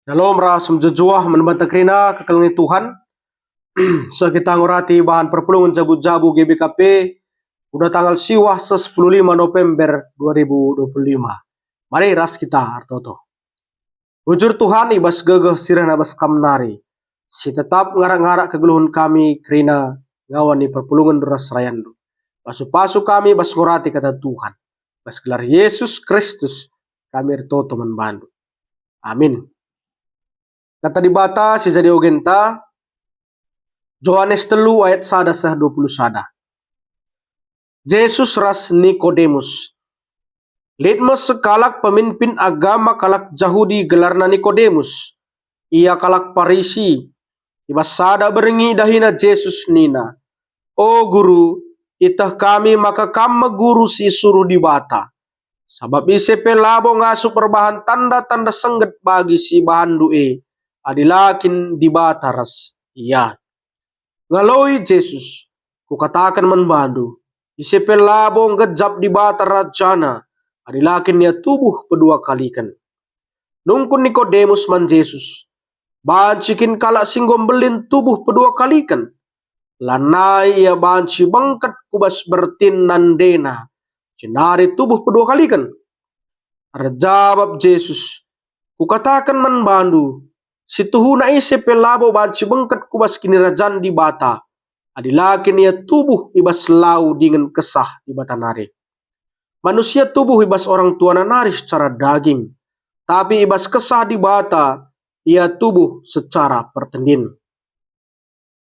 Shalom ras menjejuah menembata kerina kekelengi Tuhan. Sekita ngurati bahan perpulungan jabu-jabu GBKP udah tanggal siwah 15 November 2025. Mari ras kita artoto. Ujur Tuhan ibas gegeh sirana bas kamnari. Si tetap ngarak-ngarak kegeluhan kami kerina ngawani perpulungan duras rayandu. Pasu-pasu kami bas ngurati kata Tuhan. Bas gelar Yesus Kristus kami artoto membantu. Amin. Kata dibata si jadi ogenta Yohanes 3 ayat 1-20. Yesus ras Nikodemus. Litmas sekalak pemimpin agama kalak Yahudi gelarna Nikodemus. Ia kalak Parisi. Ibas sada berengi dahina Yesus nina. O guru, itah kami maka kamma guru si suruh dibata. Sabab ise pelabo ngasup perbahan tanda-tanda sengget bagi si bahan du'e. Adilakin dibata ras iya. Ngaloi Yesus, kukatakan membandu, isi pelabo ngejap di bata rajana, adilakin ia tubuh kedua kalikan. Nungkun Nikodemus man Yesus, bancikin kalak singgom belin tubuh kedua kalikan. Lanai ia banci bangkat kubas bertin nandena, cenari tubuh kedua kalikan. Arjabab Yesus, kukatakan membandu, si tuhuna ise pelabo banci bengkat kubas kini rajan di bata. Adilakin ia tubuh ibas lau dengan kesah di bata nari. Manusia tubuh ibas orang tua nari secara daging. Tapi ibas kesah di bata, ia tubuh secara pertendin.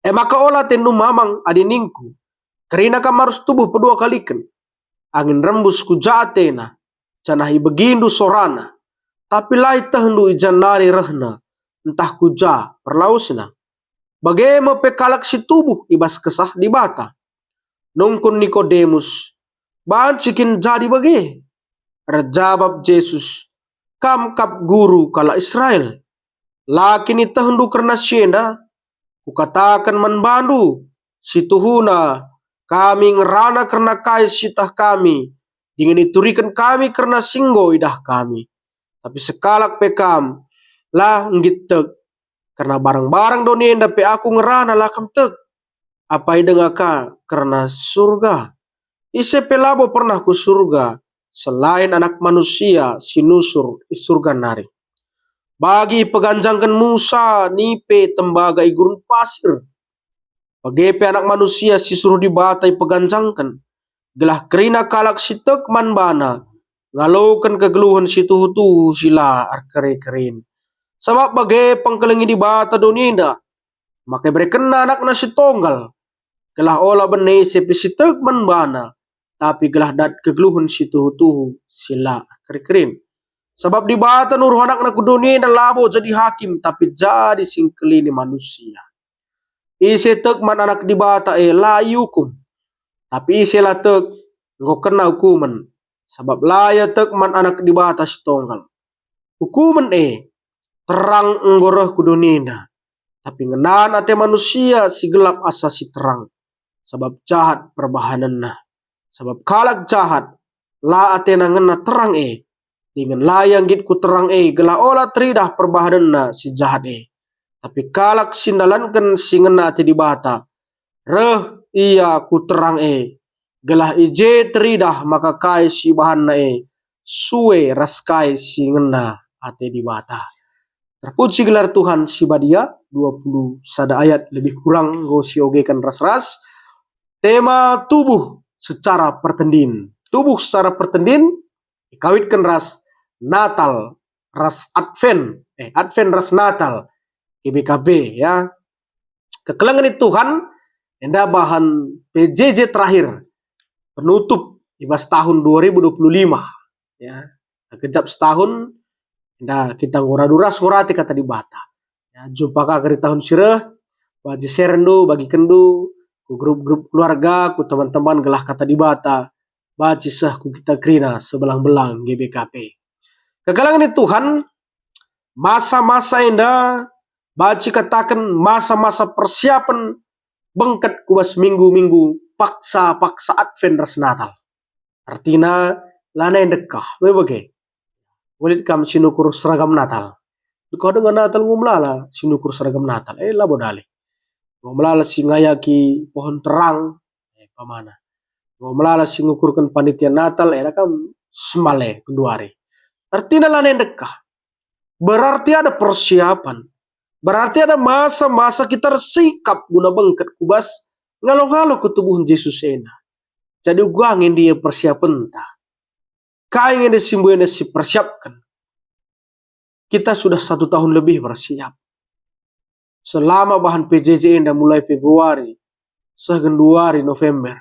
Maka olah tendu mamang adiningku. Kerina kamarus tubuh kedua kalikan. Angin rembus ku jatena. Canahi begindu sorana. Tapi lai tehendu ijan nari rehna. Entah kuja perlausna. Bagaimana pekalak si tubuh ibas kesah di bata. Nungkun Nikodemus. Bancikin jadi bage. Rejabab Yesus. Kam kap guru kala Israel. Lakin itahendu karena syenda. Kukatakan manbandu. Si tuhuna. Kami ngerana karena kai sitah kami. Dingin iturikan kami karena singgo idah kami. Tapi sekalak pekam. Lah ngitek. Karena barang-barang dunia dape aku ngerana lakam tek. Apa idengaka karena surga. Ise pelabo pernah ku surga. Selain anak manusia sinusur surga nari. Bagi peganjangkan Musa nipe tembaga igurun pasir. Bagepe anak manusia si suruh dibatai peganjangkan. Gelah kerina kalak si tek manbana. Ngalaukan kegeluhan si tuhu-tuhu sila arkere-kerin. Sebab bagai pengkelengi di bata dunia, maka berkena anak nasi tonggal. Gelah olah benai sepi si tek manbana, tapi gelah dat kegeluhan si tuhu-tuhu sila kerin. Sebab di bata nuruh anak nak dunia labo jadi hakim, tapi jadi singkelini manusia. Isi tek man anak di bata lai hukum, tapi isi lah tek ngok kena hukuman. Sebab laya tek man anak di bata si tonggal. Hukuman terang enggoroh kudunina. Tapi ngenan ate manusia si gelap asa si terang. Sebab jahat perbahanan. Sebab kalak jahat. La ate na ngena terang dengan layang git ku terang gela ola tridah perbahanan si jahat Tapi kalak sindalankan si ngena ate di bata. Reh iya ku terang gelah ije tridah maka kai si bahanna suwe raskai si ngena ate di bata. Terpuji gelar Tuhan si badia 20 sada ayat lebih kurang go siogekan ras-ras. Tema tubuh secara pertendin. Tubuh secara pertendin dikawitkan ras Natal, ras Advent, Advent ras Natal, GBKB ya. Kekelengan itu Tuhan enda bahan PJJ terakhir penutup ibas tahun 2025 ya. Kejap setahun nah, kita nguraduras ngurati kata di bata. Ya, jumpa kagari tahun sireh, bagi serendu, bagi kendu, ku grup-grup keluarga, ku teman-teman gelah kata di bata, baci seh ku kita krina sebelang-belang GBKP. Kekalangan ini Tuhan, masa-masa indah, baci katakan masa-masa persiapan bengket kubas minggu-minggu paksa-paksa Advent ras Natal. Artinya lana yang dekah, berbagi. Kulit kam sinukur seragam Natal. Kau dengan Natal ngumlala sinukur seragam Natal. Labo dale. Ngumlala si ngayaki pohon terang. Pamana. Ngumlala si ngukurkan panitia Natal. Kam semale keduari. Artinya lah dekah. Berarti ada persiapan. Berarti ada masa-masa kita sikap guna bengket kubas. Ngalo-ngalo ketubuhan Yesus ena. Jadi uangin dia persiapan ta. Kain yang disimbolnya si persiapkan. Kita sudah 1 tahun lebih bersiap. Selama bahan PJJ enda mulai Februari, Januari, November.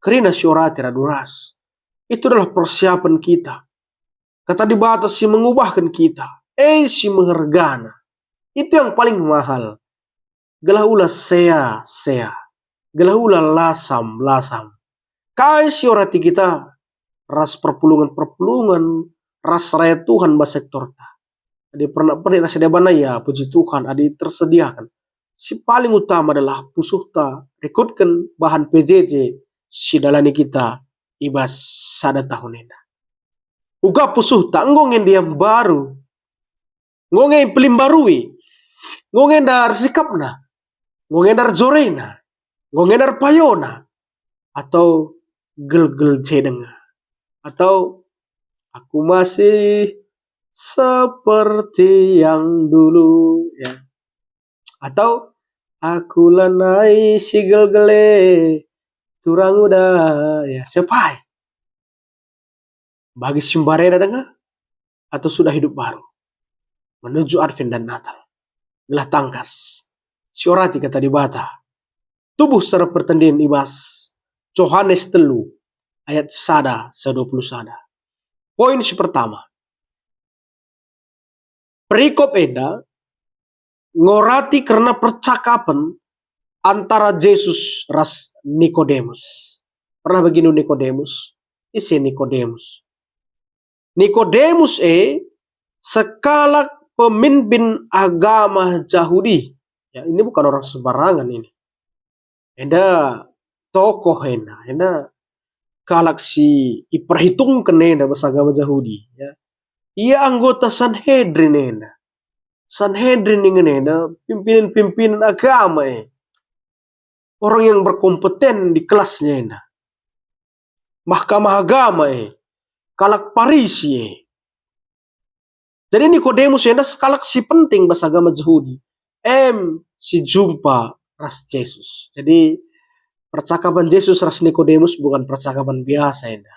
Kerina siorati raduras. Itu adalah persiapan kita. Kata dibatas si mengubahkan kita. Si menghargana. Itu yang paling mahal. Gelahula sea. Gelahula lasam. Kai siorati kita. Ras perpulungan. Ras raya Tuhan basektor ta. Adi pernah nasi debana ya puji Tuhan adi tersediakan. Si paling utama adalah pusuhta rekrutkan bahan PJJ si dalani kita ibas sada tahun ini. Uga pusuhta ngongen dia baru. Ngongen pelim barui. Ngongen dar sikapna. Ngongen dar jorena. Ngongen dar payona. Atau gel cedenga. Atau aku masih seperti yang dulu ya. Atau aku lanai si gele turang udah ya sepai. Bagi simbarena dengar atau sudah hidup baru menuju Advent dan Natal. Gelah tangkas siorati kata dibata. Tubuh secara pertandingan ibas Yohanes 3 ayat 1-20. Poin si pertama. Perikop eda ngorati karena percakapan antara Yesus ras Nikodemus. Pernah begini Nikodemus? Isi Nikodemus. Nikodemus sekalak pemimpin agama Yahudi. Ya, ini bukan orang sembarangan ini. Eda tokoh eda kalak si iperhitungkan eda bahasa agama Yahudi. Ya. Ia anggota Sanhedrin ena. Sanhedrin ingin ena pimpinan agama orang yang berkompeten di kelasnya ena. Mahkamah agama kalak Parisi Jadi Nikodemus ena kalak si penting bahasa agama Yahudi. Si jumpa ras Yesus. Jadi percakapan Yesus ras Nikodemus bukan percakapan biasa ena.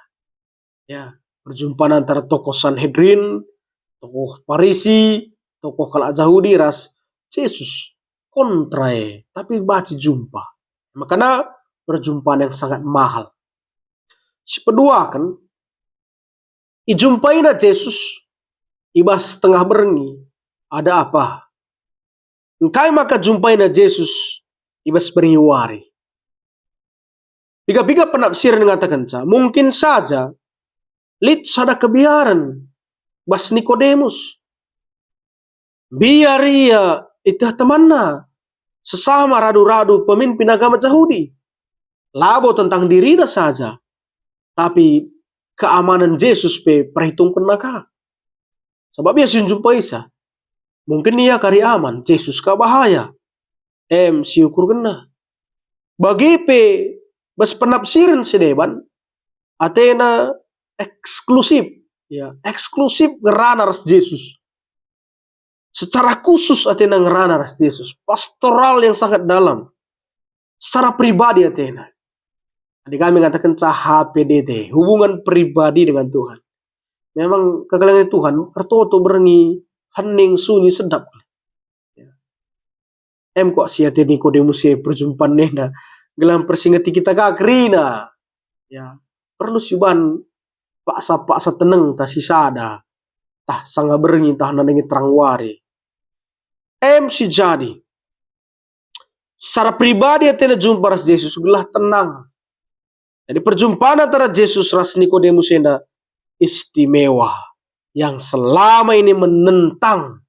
Ya. Perjumpaan antara tokoh Sanhedrin, tokoh Parisi, tokoh kalak Yahudi ras Yesus kontra tapi baci jumpa. Makanya perjumpaan yang sangat mahal. Si kedua kan ijumpai na Yesus ibas tengah berengi ada apa? Engkai maka jumpai na Yesus ibas berengi wari. Piga-piga penafsiran mengatakan mungkin saja lit sada kebiaran bas Nikodemus. Biar ia itu temanna sesama radu-radu pemimpin agama Yahudi. Labo tentang dirinya saja. Tapi keamanan Yesus perhitungkan naka. Sebab ia jumpai sa. Mungkin ia kari aman. Yesus ka bahaya. Si ukur kena. Bagi bas penafsiran sedeban. Atena eksklusif. Ya, eksklusif ngerana ras Yesus. Secara khusus Atena ngerana ras Yesus. Pastoral yang sangat dalam. Secara pribadi Atena. Adik kami mengatakan HPDT. Hubungan pribadi dengan Tuhan. Memang kekalian Tuhan. Artoto berengi. Hening sunyi sedap. Kok siate Nikodemus perjumpaan nena. Gelam persingati kita kakrina. Ya. Perlu siuban. Paksa tenang ta sisada. Tah sangga berengi tah nanengi terang wari. Si jadi. Secara pribadi Atena jumpa ras Yesus gelah tenang. Jadi perjumpaan antara Yesus ras Nikodemus istimewa. Yang selama ini menentang.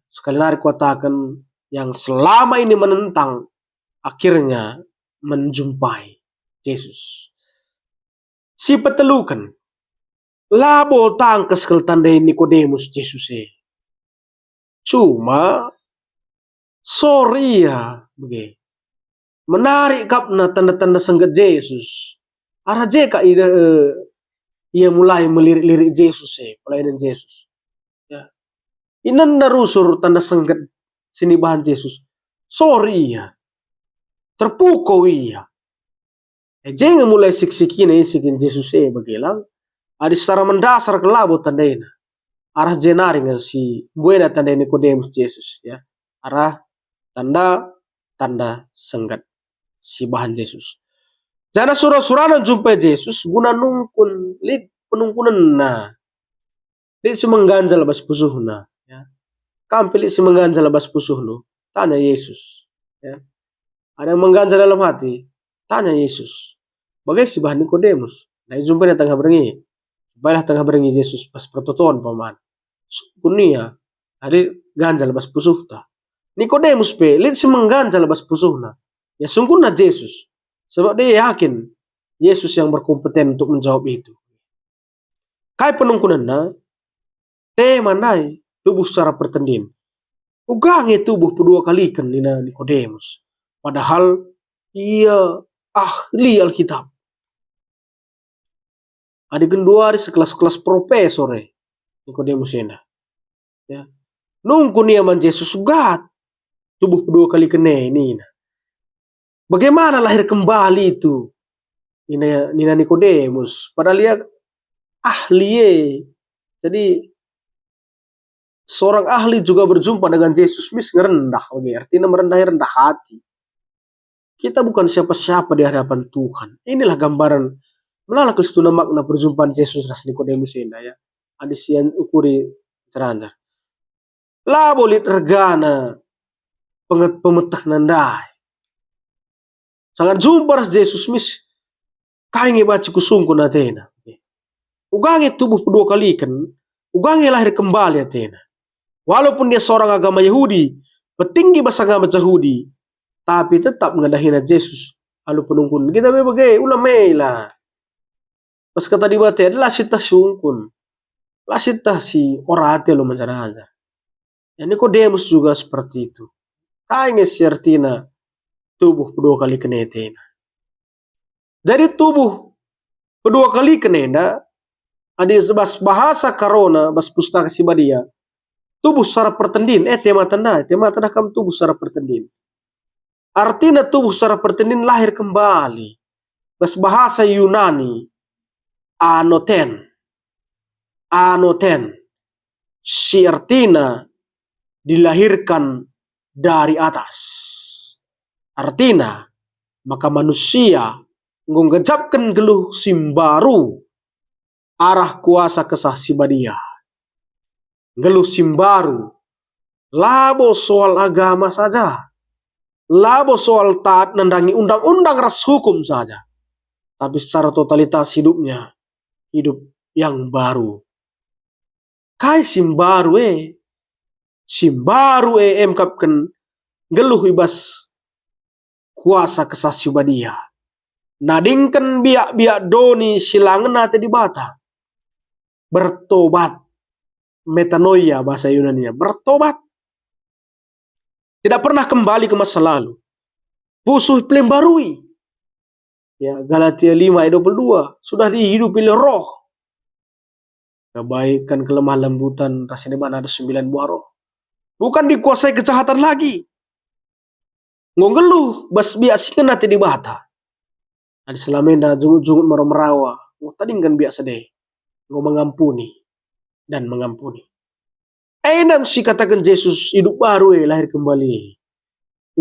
Sekali lagi katakan yang selama ini menentang. Akhirnya menjumpai Yesus. Si petelukan. Labo tangkes kel tandai Nikodemus Yesus Cuma sorry ya, begitu. Menarik kapna tanda-tanda senggat Yesus. Arah jeka ia mulai melirik-lirik Yesus pelayanan Yesus. Ya. Inan narusur tanda senggat sini bahan Yesus. Sorry ya. Terpukau iya. Jangan mulai siksikin isikin Yesus bagilang. Ada secara mendasar kelabo tandanya. Arah jenari si buena tanda Nikodemus Yesus ya. Arah tanda senggat si bahan Yesus. Jana surah-surah jumpa Yesus guna nungkun lid penungkunan na. Lid si mengganjal bas pusuhna ya. Kampil si mengganjal bas pusuhnu. Tanya Yesus ya. Ada yang mengganjal dalam hati. Tanya Yesus. Bagai si bahan Nikodemus. Nah jumpa di tengah berengi. Baiklah tengah berengi Yesus pas pertotoan paman. Kunia. Ada ganjal bas pusuhta. Nikodemus pe lid si mengganjal bas pusuhna. Ya sungguhnya Yesus. Sebab dia yakin Yesus yang berkompeten untuk menjawab itu. Kai penungkunan na tema nai tubuh secara pertendin. Ugange tubuh kedua kali kan nina Nikodemus. Padahal ia ahli Alkitab. Ada kedua hari sekelas-kelas profesor Nikodemus ena. Ya. Nunggu nia man Yesus sugat tubuh kedua kali kene nina. Bagaimana lahir kembali itu? Nina Nikodemus. Padahal dia ahli Jadi seorang ahli juga berjumpa dengan Yesus rendah. Artinya rendah hati. Kita bukan siapa-siapa di hadapan Tuhan. Inilah gambaran melala kestuna makna perjumpaan Yesus ras Nikodemus ini ya. Adisian ukuri ceranda. La bolit regana pemetah nandai. Sangat jumpa ras Yesus kainge baci kusungku natena. Ugange tubuh kedua kali kan. Ugange lahir kembali atena. Walaupun dia seorang agama Yahudi, petinggi bahasa agama Yahudi, tapi tetap mengadahin Yesus. Lalu penungkun kita bebagai ulamela. Pas kata dibate adalah sita sungkun. Lah sita si orate lo mencana aja. Ya Nikodemus juga seperti itu. Kainge sertina tubuh kedua kali kenetena. Jadi tubuh kedua kali kenena ada sebas bahasa karona bas pustaka sibadia. Tubuh secara pertendin, tema tanda kam tubuh secara pertendin. Artinya tubuh secara pertendin lahir kembali. Bas bahasa Yunani, anoten. Si artinya dilahirkan dari atas. Artinya, maka manusia ngonggajapkan geluh simbaru arah kuasa kesah sibadia. Geluh simbaru labo soal agama saja, labo soal taat nendangi undang-undang ras hukum saja, tapi secara totalitas hidupnya hidup yang baru. Kai simbaru emkapkan geluh ibas kuasa kesah sibadia. Nadingkan biak-biak doni silangan nate di bata. Bertobat. Metanoia bahasa Yunani-nya. Bertobat. Tidak pernah kembali ke masa lalu. Pusuh pelembarui. Ya, Galatia 5 ayat 22. Sudah dihidupi oleh roh. Kebaikan, kelemah lembutan, rasanya mana ada 9 buah roh. Bukan dikuasai kejahatan lagi. Ngonggeluh, bas biak singan nanti di bata. Ada selamenda, jungut-jungut merawa. Tadi kan biasa deh. Mengampuni dan mengampuni. Enam si katakan Yesus hidup baru lahir kembali.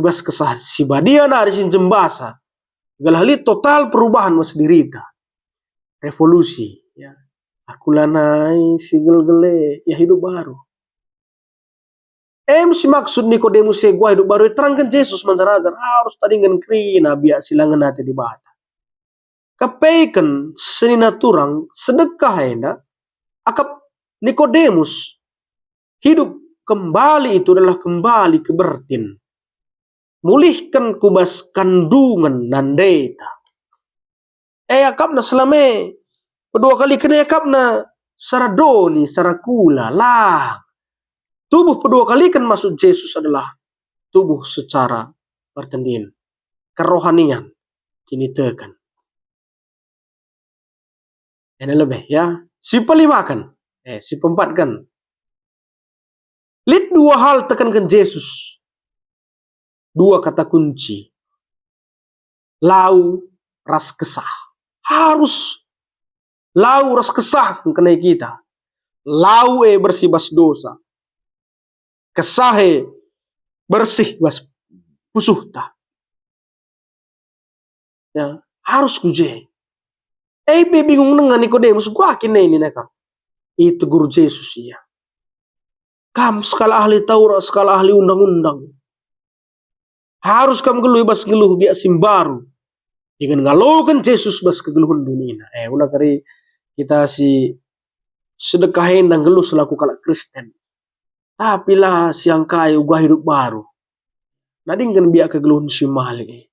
Ibas kesah si badia na arisin jembasa. Galahli total perubahan mas dirita. Revolusi ya. Aku lanai si gel-gele ya hidup baru. Si maksud Nikodemus gua hidup baru terangkan Yesus manjarajar harus tadi ngan krina biak silangan hati di bata. Kepeikan senina turang sedekah enda akap Nikodemus hidup kembali itu adalah kembali ke bertin. Mulihkan kubas kandungan nandeta. Akapna selame kedua kali kena akapna saradoni sarakula lah. Tubuh kedua kali kan maksud Yesus adalah tubuh secara pertendin. Kerohanian kini tekan. Ini lebih ya. Si pelima kan. Si peempat kan. Lid dua hal tekankan Yesus. Dua kata kunci. Lau ras kesah. Harus lau ras kesah mengenai kita. Lau bersih bas dosa. Kesah bersih bas pusuh ta. Ya, harus kuje. Bingung dengan Nikodemus. Gua kini ini neka. Itu guru Yesus ya. Kam skala ahli Taurat, skala ahli undang-undang. Harus kam geluh bas geluh biak simbaru. Dengan ngalokan Yesus bas kegeluhan dunia. Ulah kari kita si sedekahin dan geluh selaku kalak Kristen. Tapi lah siang kaya ugah hidup baru. Nadingkan biak kegeluhan si mali.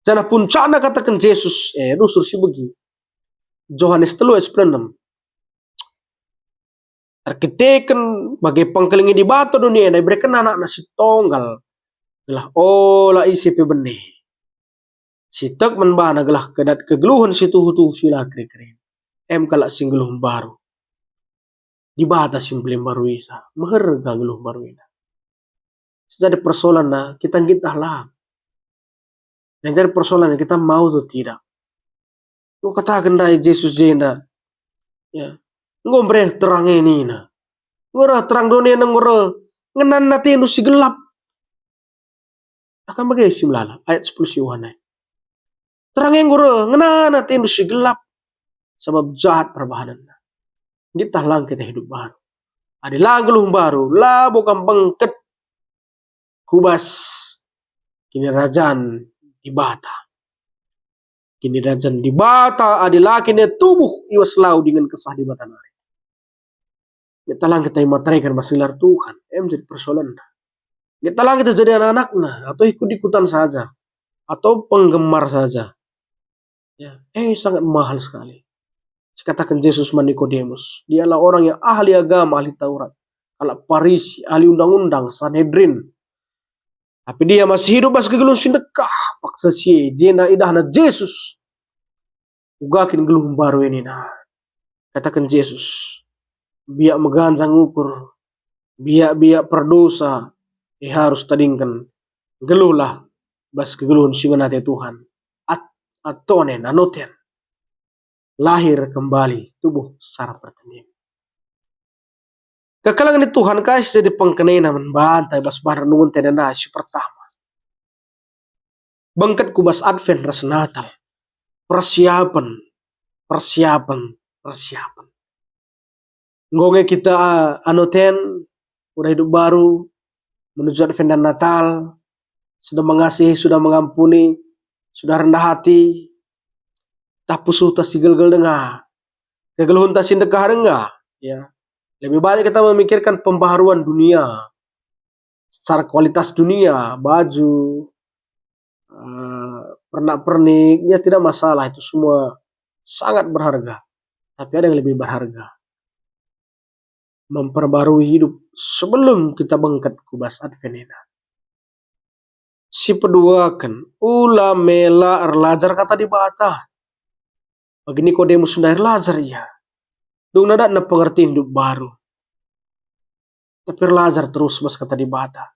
Jana puncana katakan Yesus. Rusur si begi. Yohanes 3:6. Terkitekan bagai pangkelingi di batu dunia. Dan berikan anak nasi tonggal. Gelah olah isi benih. Si tak menbana gelah kedat kegeluhan si tuhu sila keren. Kalak sing geluhan baru. Di bata sing belum baru isa. Maherga geluhan baru ina. Jadi persoalan na kita lah. Yang jadi persoalan kita mau atau tidak. Lu katakan dari Yesus jenda. Ya. Ngombre terang ini na. Ngora terang dunia na ngora. Ngenan nati si gelap. Akan bagaimana si melala. Ayat 10 si Yohanes. Terang yang ngora. Ngenan nati si gelap. Sebab jahat perbahanan. Kita lang kita hidup baru. Ada lagu baru. Lah bukan bangket. Kubas. Kini rajaan di bata. Kini rajaan di bata. Adalah kini tubuh. Iwas lau dengan kesah di bata nari. Kita lang kita imateraikan masilar Tuhan. Jadi persoalan. Kita lang kita jadi anak-anaknya. Atau ikut-ikutan saja. Atau penggemar saja. Ya, sangat mahal sekali. Katakan Yesus Nikodemus. Dialah orang yang ahli agama, ahli Taurat. Kalau Farisi, ahli undang-undang, Sanhedrin. Tapi dia masih hidup pas kegelun sindekah. Paksa si jena idahna Yesus. Ugakin gelum baru ini nah. Katakan Yesus. Biak meganjang ukur. Biak perdosa. Harus tadingkan. Gelulah. Bas kegelun singanate Tuhan. Atonen, anoten. Lahir kembali tubuh secara pertanian. Kekalangan Tuhan kasih jadi pengkenena membantai bas barang nungun tenena si pertama. Bangkat kubas Advent ras Natal. Persiapan. Ngonge kita anoten udah hidup baru menuju Advent dan Natal. Sudah mengasihi, sudah mengampuni, sudah rendah hati. Tak pusuh tak sigel-gel dengar. Kegeluhun tak sindekah dengar. Ya. Lebih banyak kita memikirkan pembaharuan dunia. Secara kualitas dunia. Baju. Pernak-pernik. Ya tidak masalah. Itu semua sangat berharga. Tapi ada yang lebih berharga. Memperbarui hidup. Sebelum kita bangkat kubas Adventina. Si pedua kan. Ula mela erlajar kata di bata. Bagi Nikodemus sudah lajar ya. Dung nada na pengertian hidup baru. Tapi lajar terus mas kata di bata.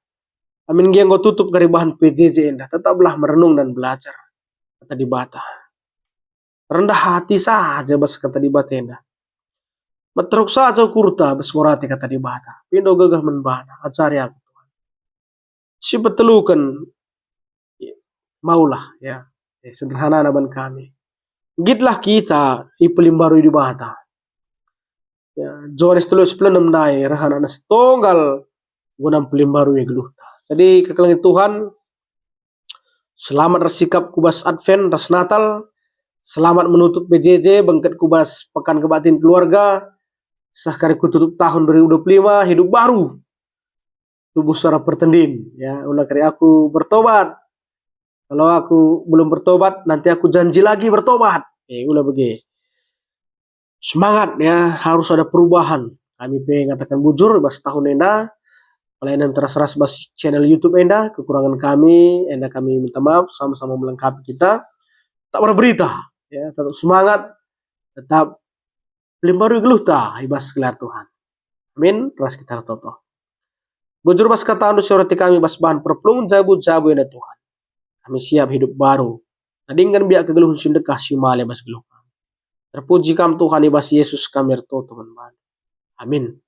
Amin giang go tutup dari bahan PJJ indah. Tetaplah merenung dan belajar. Kata di bata. Rendah hati saja mas kata di bata indah. Matruk saja kurta bas morati kata di bata. Pindo gagah menbana. Acari aku Tuhan. Si betelukan. Maulah ya. Sederhana naban kami. Gitlah kita ipelim baru di bata. Ya, Yohanes 3:6 dai rahana nas tonggal gunam pelim baru ya geluhta. Jadi kekelangan Tuhan selamat bersikap kubas Advent ras Natal. Selamat menutup PJJ bangkat kubas pekan kebatin keluarga. Sahkari kututup tahun 2025 hidup baru. Tubuh secara pertendin ya, ulah kari aku bertobat. Kalau aku belum bertobat, nanti aku janji lagi bertobat. Ulah begitu. Semangat ya, harus ada perubahan. Kami pengen katakan bujur, bas tahun enda. pelayanan teras-teras bas channel YouTube Enda, kekurangan kami, Enda kami minta maaf, sama-sama melengkapi kita. Tak berberita, ya, tetap semangat, tetap limparu geluh ta, ibas gelar Tuhan. Amin, ras kita toto. Bujur bas kata anu soroti kami bas bahan perplung jabu-jabu Enda Tuhan. Kami siap hidup baru. Nadingkan biak kegeluhun sindekah simale bas geluh. Terpuji kam Tuhan ibas Yesus kami erto teman-teman. Amin.